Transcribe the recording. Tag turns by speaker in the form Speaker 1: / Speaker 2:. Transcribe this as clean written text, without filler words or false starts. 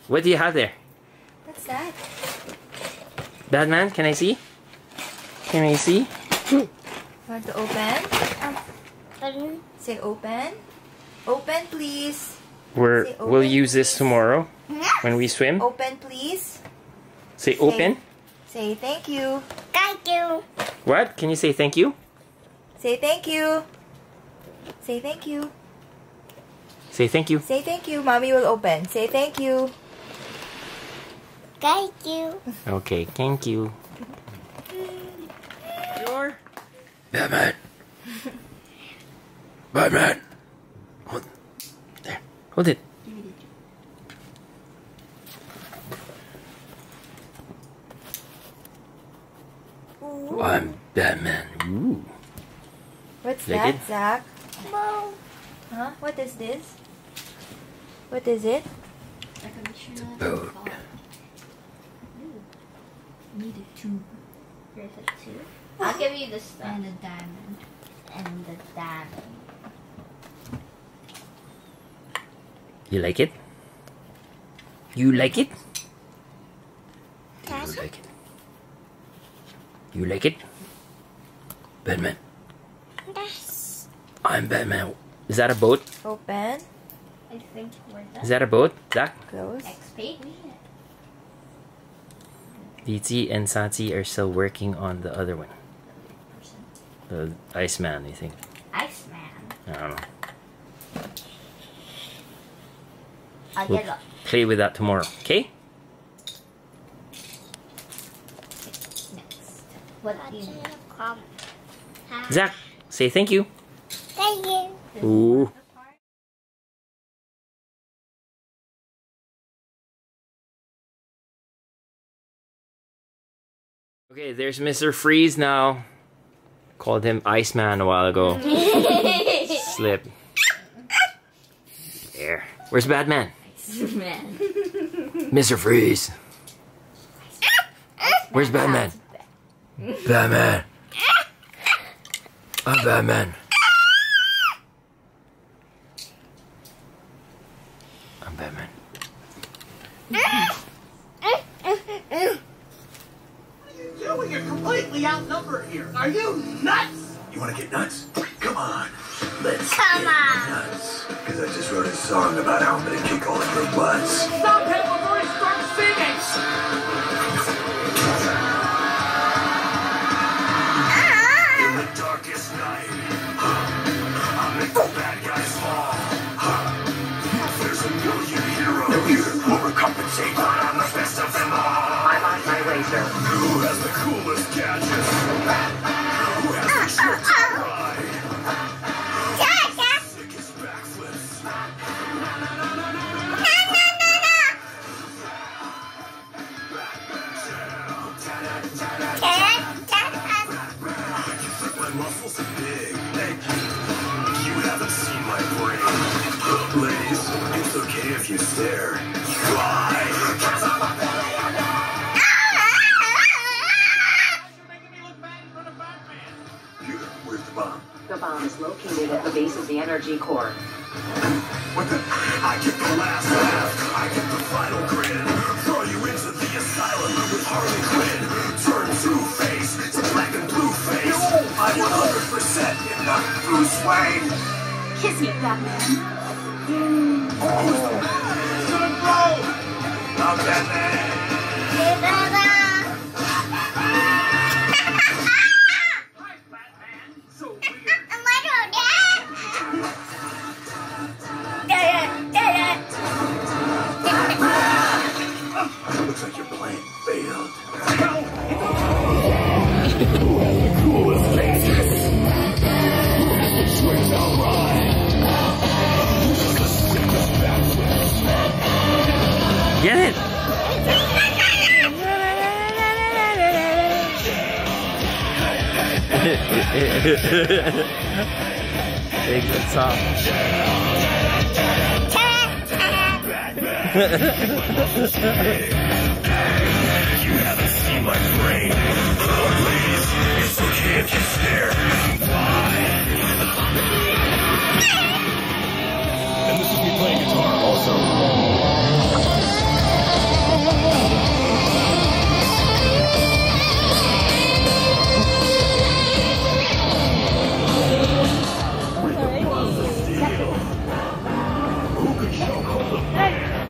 Speaker 1: What do you have there?
Speaker 2: What's that?
Speaker 1: Batman, can I see? Can I see?
Speaker 2: Want to open? Say open. Open, please.
Speaker 1: We'll use this tomorrow when we swim.
Speaker 2: Open, please.
Speaker 1: Say open.
Speaker 2: Say thank you.
Speaker 3: Thank you.
Speaker 1: What? Can you say thank you?
Speaker 2: Say thank you. Say thank you.
Speaker 1: Say thank you.
Speaker 2: Say thank you. Mommy will open. Say thank you.
Speaker 3: Thank you.
Speaker 1: Okay, thank you. Sure. Batman. Batman. Hold. There. Hold it.
Speaker 2: Ooh.
Speaker 1: I'm Batman. Ooh.
Speaker 2: What's
Speaker 1: Like
Speaker 2: that,
Speaker 1: it?
Speaker 2: Zach?
Speaker 3: Whoa.
Speaker 2: Huh? What is this? What is it?
Speaker 1: It's a boat.
Speaker 4: Need a tube. Here's a tube. I'll give you the stuff. And a diamond. And the diamond.
Speaker 1: You like it? You like it? You
Speaker 3: Yes.
Speaker 1: like it? You like it? Batman.
Speaker 3: Yes.
Speaker 1: I'm Batman. Is that a boat?
Speaker 2: Open.
Speaker 4: I think we're done.
Speaker 1: Is that a boat, Zach?
Speaker 2: Close.
Speaker 4: Next page.
Speaker 1: Diti and Santi are still working on the other one. The Iceman, I think.
Speaker 4: Iceman.
Speaker 1: I don't know.
Speaker 4: I'll
Speaker 1: We'll
Speaker 4: get it.
Speaker 1: play with that tomorrow, okay?
Speaker 4: Next. What do you need?
Speaker 1: Zach, say thank you.
Speaker 3: Thank you.
Speaker 1: Ooh. Okay, there's Mr. Freeze now. Called him Iceman a while ago. Slip. There. Where's Batman?
Speaker 4: Man.
Speaker 1: Mr. Freeze. Where's Batman? Batman. I'm Batman. I'm Batman.
Speaker 5: Doing it completely outnumbered here. Are you nuts? You want to get nuts? Come on. Let's
Speaker 3: Come
Speaker 5: get
Speaker 3: on.
Speaker 5: nuts. Because I just wrote a song about how I'm going to kick all of your butts.
Speaker 6: Stop him before he starts singing!
Speaker 5: In the darkest night, I'll make the bad guys fall. There's a million heroes. No hero will overcompensate. But I'm the best of them all. I'm on my way, sir. Who has the coolest gadgets? Who has the trick to ride? Sickest backflips. You think my muscles are big? Thank you. You haven't seen my brain. Ladies, it's okay if you stare. Why?
Speaker 6: You're making me look bad in front of Batman.
Speaker 5: Peter, where's the bomb?
Speaker 7: The bomb is located at the base of the energy core.
Speaker 5: What the? I get the last laugh. I get the final grin. Throw you into the asylum with Harley Quinn. Turn Two-Face to black and blue face. I'm 100% if not Bruce Wayne.
Speaker 7: Kiss me, Batman.
Speaker 5: Who's the man?
Speaker 6: Should've blown!
Speaker 5: I'm Batman.
Speaker 6: Hi, Batman. So weird.
Speaker 5: Looks like your plan failed.
Speaker 1: Get it? Big good song.
Speaker 5: You haven't seen my brain. Please, it's okay if you stare. Why? And this is me playing guitar also.